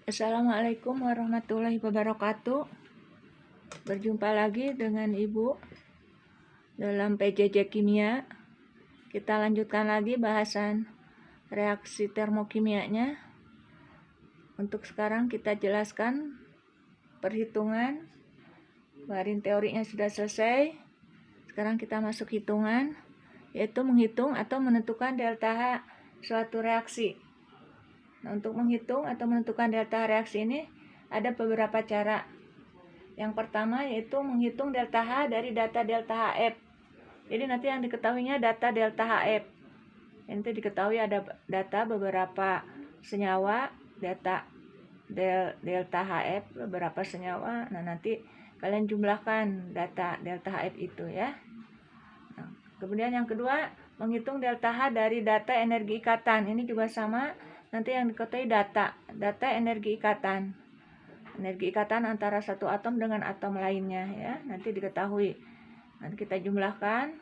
Assalamualaikum warahmatullahi wabarakatuh. Berjumpa lagi dengan Ibu dalam PJJ Kimia. Kita lanjutkan lagi bahasan reaksi termokimianya. Untuk sekarang kita jelaskan perhitungan. Kemarin teorinya sudah selesai. Sekarang kita masuk hitungan, yaitu menghitung atau menentukan delta H suatu reaksi. Nah, untuk menghitung atau menentukan delta reaksi ini ada beberapa cara. Yang pertama yaitu menghitung delta H dari data delta HF. Jadi nanti yang diketahuinya data delta HF. Nanti diketahui ada data beberapa senyawa, data delta HF beberapa senyawa. Nah, nanti kalian jumlahkan data delta HF itu ya. Nah, kemudian yang kedua, menghitung delta H dari data energi ikatan. Ini juga sama. Nanti yang diketahui data energi ikatan. Energi ikatan antara satu atom dengan atom lainnya ya. Nanti diketahui. Nanti kita jumlahkan.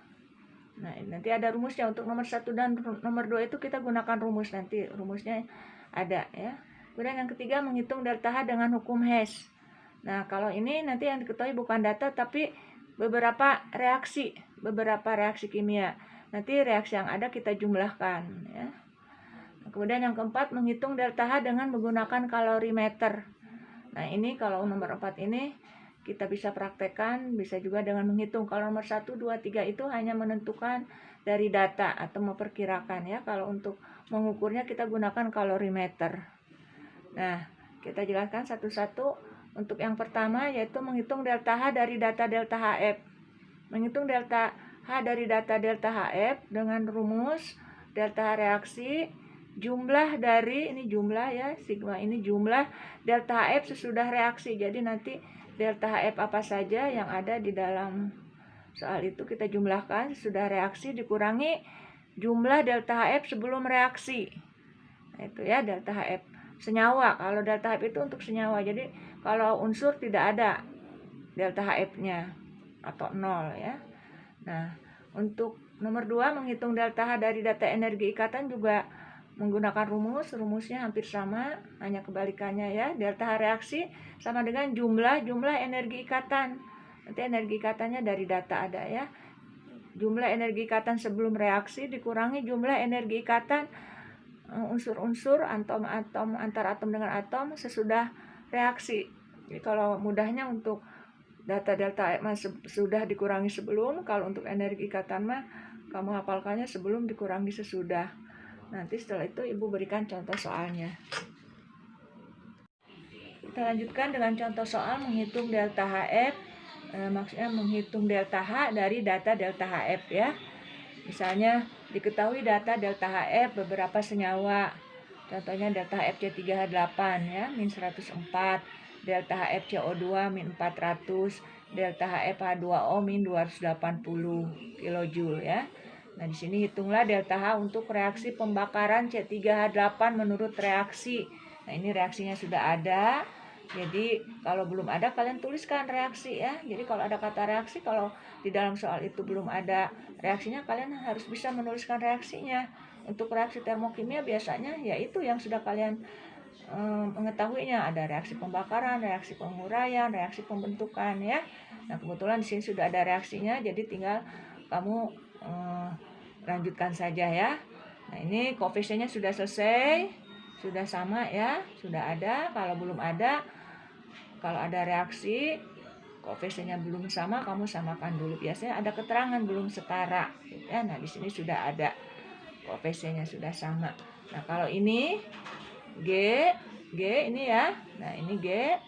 Nah, nanti ada rumusnya untuk nomor 1 dan nomor 2 itu kita gunakan rumus, nanti rumusnya ada ya. Kemudian yang ketiga, menghitung delta H dengan hukum Hess. Nah, kalau ini nanti yang diketahui bukan data tapi beberapa reaksi kimia. Nanti reaksi yang ada kita jumlahkan ya. Kemudian yang keempat, menghitung delta H dengan menggunakan kalorimeter. Nah, ini kalau nomor 4 ini kita bisa praktekkan, bisa juga dengan menghitung. Kalau nomor 1, 2, 3 itu hanya menentukan dari data atau memperkirakan ya. Kalau untuk mengukurnya kita gunakan kalorimeter. Nah, kita jelaskan satu-satu. Untuk yang pertama yaitu menghitung delta H dari data delta HF. Menghitung delta H dari data delta HF dengan rumus delta H reaksi jumlah dari, ini jumlah ya, sigma ini jumlah delta HF sesudah reaksi. Jadi nanti delta HF apa saja yang ada di dalam soal itu kita jumlahkan sesudah reaksi dikurangi jumlah delta HF sebelum reaksi. Nah, itu ya delta HF senyawa. Kalau delta HF itu untuk senyawa. Jadi kalau unsur tidak ada delta HF-nya atau 0 ya. Nah, untuk nomor 2 menghitung delta H dari data energi ikatan juga menggunakan rumusnya hampir sama, hanya kebalikannya ya. Delta H reaksi sama dengan jumlah energi ikatan. Nanti energi ikatannya dari data ada ya. Jumlah energi ikatan sebelum reaksi dikurangi jumlah energi ikatan unsur-unsur atom antar atom dengan atom sesudah reaksi. Jadi kalau mudahnya untuk data delta H sudah dikurangi sebelum, kalau untuk energi ikatan mah kamu hafalkannya sebelum dikurangi sesudah. Nanti setelah itu Ibu berikan contoh soalnya. Kita lanjutkan dengan contoh soal menghitung delta HF. Maksudnya menghitung delta H dari data delta HF ya. Misalnya diketahui data delta HF beberapa senyawa. Contohnya delta HF C3H8 ya, min 104, delta HF CO2 min 400, delta HF H2O min 280 kJ ya. Nah, di sini hitunglah delta H untuk reaksi pembakaran C3H8 menurut reaksi. Nah, ini reaksinya sudah ada. Jadi, kalau belum ada kalian tuliskan reaksi ya. Jadi, kalau ada kata reaksi, kalau di dalam soal itu belum ada reaksinya, kalian harus bisa menuliskan reaksinya. Untuk reaksi termokimia biasanya yaitu yang sudah kalian mengetahuinya, ada reaksi pembakaran, reaksi penguraian, reaksi pembentukan ya. Nah, kebetulan di sini sudah ada reaksinya, jadi tinggal kamu lanjutkan saja ya. Nah, ini koefisiennya sudah selesai, sudah sama ya, sudah ada. Kalau belum ada, kalau ada reaksi koefisiennya belum sama, kamu samakan dulu. Biasanya ada keterangan belum setara ya. Nah, di sini sudah ada koefisiennya sudah sama. Nah, kalau ini G ini ya. Nah, ini G.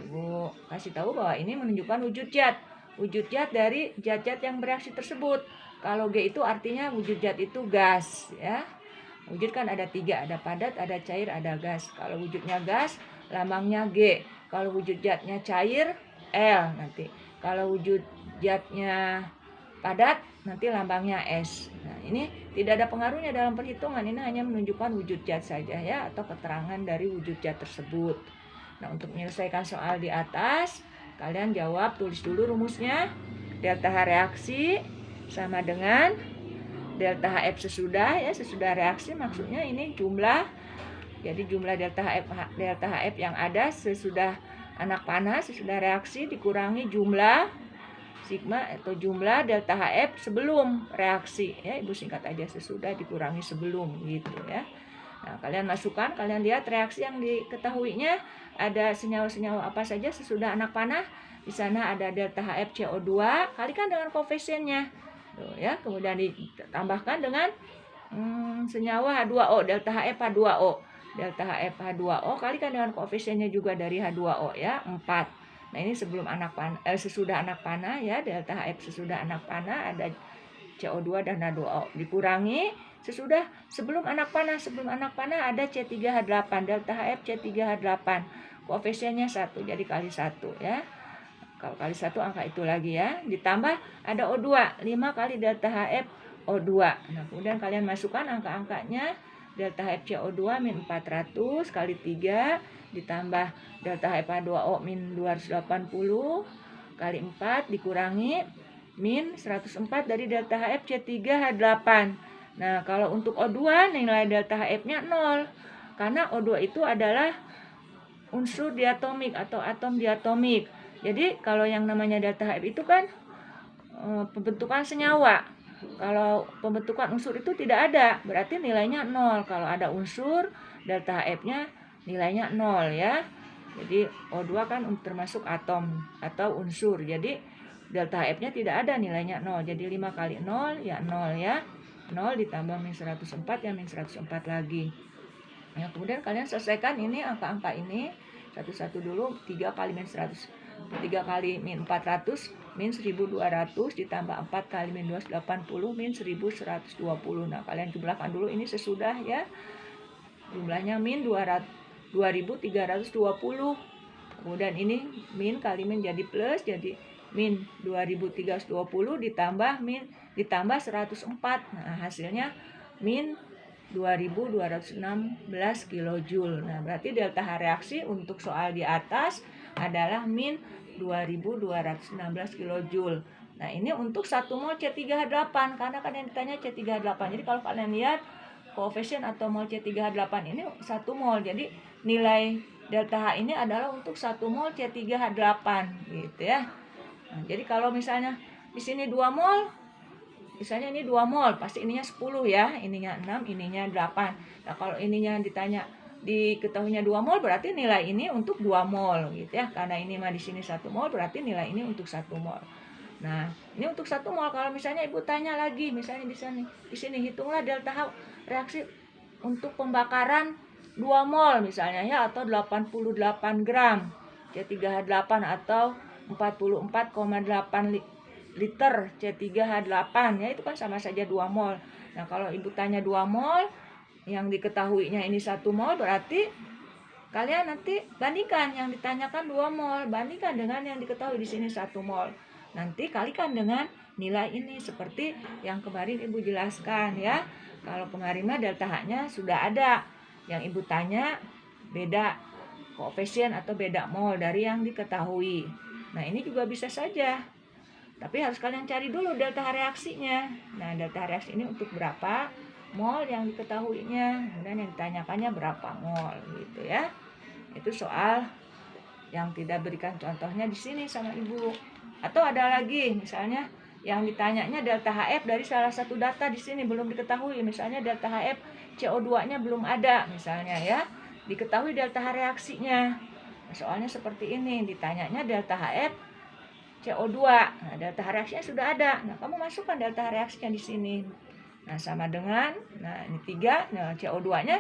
Ibu kasih tahu bahwa ini menunjukkan wujud zat. Wujud zat dari zat-zat yang bereaksi tersebut. Kalau G itu artinya wujud zat itu gas ya. Wujud kan ada 3, ada padat, ada cair, ada gas. Kalau wujudnya gas, lambangnya G. Kalau wujud zatnya cair, L nanti. Kalau wujud zatnya padat, nanti lambangnya S. Nah, ini tidak ada pengaruhnya dalam perhitungan. Ini hanya menunjukkan wujud zat saja ya, atau keterangan dari wujud zat tersebut. Nah, untuk menyelesaikan soal di atas, kalian jawab, tulis dulu rumusnya. Delta H reaksi sama dengan delta HF sesudah ya, sesudah reaksi, maksudnya ini jumlah Jadi jumlah delta HF yang ada sesudah anak panah, sesudah reaksi dikurangi jumlah sigma atau jumlah delta HF sebelum reaksi ya. Ibu singkat aja sesudah dikurangi sebelum gitu ya. Nah, kalian masukkan, kalian lihat reaksi yang diketahuinya ada senyawa-senyawa apa saja sesudah anak panah. Di sana ada delta HF CO2 kalikan dengan koefisiennya. Tuh ya, kemudian ditambahkan dengan senyawa H2O, delta HF H2O. Delta HF H2O kalikan dengan koefisiennya juga dari H2O ya, 4. Nah, ini sebelum sesudah anak panah ya, delta HF sesudah anak panah ada CO2 dan H2O. Dikurangi sebelum anak panah ada C3H8, delta HF C3H8. Koefisiennya 1, jadi kali 1 ya. Kalau kali 1 angka itu lagi ya. Ditambah ada O2, 5 kali delta HF O2. Nah, kemudian kalian masukkan angka-angkanya. Delta HF CO2 min 400 kali 3 ditambah delta HF H2O min 280 kali 4 dikurangi min 104 dari delta HF C3H8. Nah, kalau untuk O2 nilai delta HF-nya 0 karena O2 itu adalah unsur diatomik atau atom diatomik. Jadi kalau yang namanya delta HF itu kan pembentukan senyawa. Kalau pembentukan unsur itu tidak ada, berarti nilainya 0. Kalau ada unsur, delta HF-nya nilainya 0 ya. Jadi O2 kan termasuk atom atau unsur. Jadi delta HF-nya tidak ada, nilainya 0. Jadi 5 kali 0 ya 0 ya. 0 ditambah min 104 ya min 104 lagi. Nah, kemudian kalian selesaikan ini angka-angka ini satu-satu dulu. 3 kali min 100. 3 kali min 400 min 1200 ditambah 4 kali min 280 min 1120. Nah, kalian jumlahkan dulu ini sesudah ya. Jumlahnya min 2320. Kemudian ini min kali min jadi plus, jadi min 2320 ditambah 104. Nah, hasilnya min 2216 kilojoule. Nah, berarti delta H reaksi untuk soal di atas adalah min 2216 kilojoule. Nah, ini untuk 1 mol C3H8 karena kan yang ditanya C3H8. Jadi kalau kalian lihat koefisien atau mol C3H8 ini 1 mol. Jadi nilai delta H ini adalah untuk 1 mol C3H8 gitu ya. Nah, jadi kalau misalnya di sini 2 mol, misalnya ini 2 mol, pasti ininya 10 ya, ininya 6, ininya 8. Nah, kalau ininya diketahuinya 2 mol berarti nilai ini untuk 2 mol gitu ya. Karena ini mah di sini 1 mol berarti nilai ini untuk 1 mol. Nah, ini untuk 1 mol. Kalau misalnya Ibu tanya lagi, misalnya di sini hitunglah delta H reaksi untuk pembakaran 2 mol misalnya ya, atau 88 gram C3H8 atau 44,8 liter C3H8 ya, itu kan sama saja 2 mol. Nah, kalau Ibu tanya 2 mol yang diketahuinya ini 1 mol, berarti kalian nanti bandingkan yang ditanyakan 2 mol, bandingkan dengan yang diketahui di sini 1 mol. Nanti kalikan dengan nilai ini seperti yang kemarin Ibu jelaskan ya. Kalau kemarin mah delta H-nya sudah ada. Yang Ibu tanya beda koefisien atau beda mol dari yang diketahui. Nah, ini juga bisa saja. Tapi harus kalian cari dulu delta H reaksinya. Nah, delta H reaksi ini untuk berapa mol yang diketahuinya, kemudian yang ditanyakannya berapa mol gitu ya. Itu soal yang tidak berikan contohnya di sini sama Ibu. Atau ada lagi misalnya yang ditanyanya delta HF dari salah satu data di sini belum diketahui, misalnya delta HF CO2-nya belum ada misalnya ya. Diketahui delta H reaksinya. Nah, soalnya seperti ini, ditanyanya delta HF CO2. Nah, delta H reaksinya sudah ada. Nah, kamu masukkan delta H reaksinya di sini. Nah, sama dengan, nah ini 3, nah CO2-nya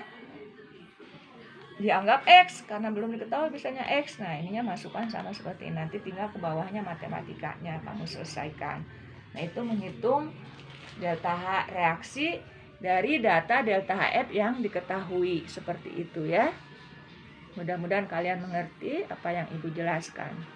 dianggap X karena belum diketahui misalnya X. Nah, ininya masukkan sama seperti ini. Nanti tinggal ke bawahnya matematikanya kamu selesaikan. Nah, itu menghitung delta H reaksi dari data delta HF yang diketahui seperti itu ya. Mudah-mudahan kalian mengerti apa yang Ibu jelaskan.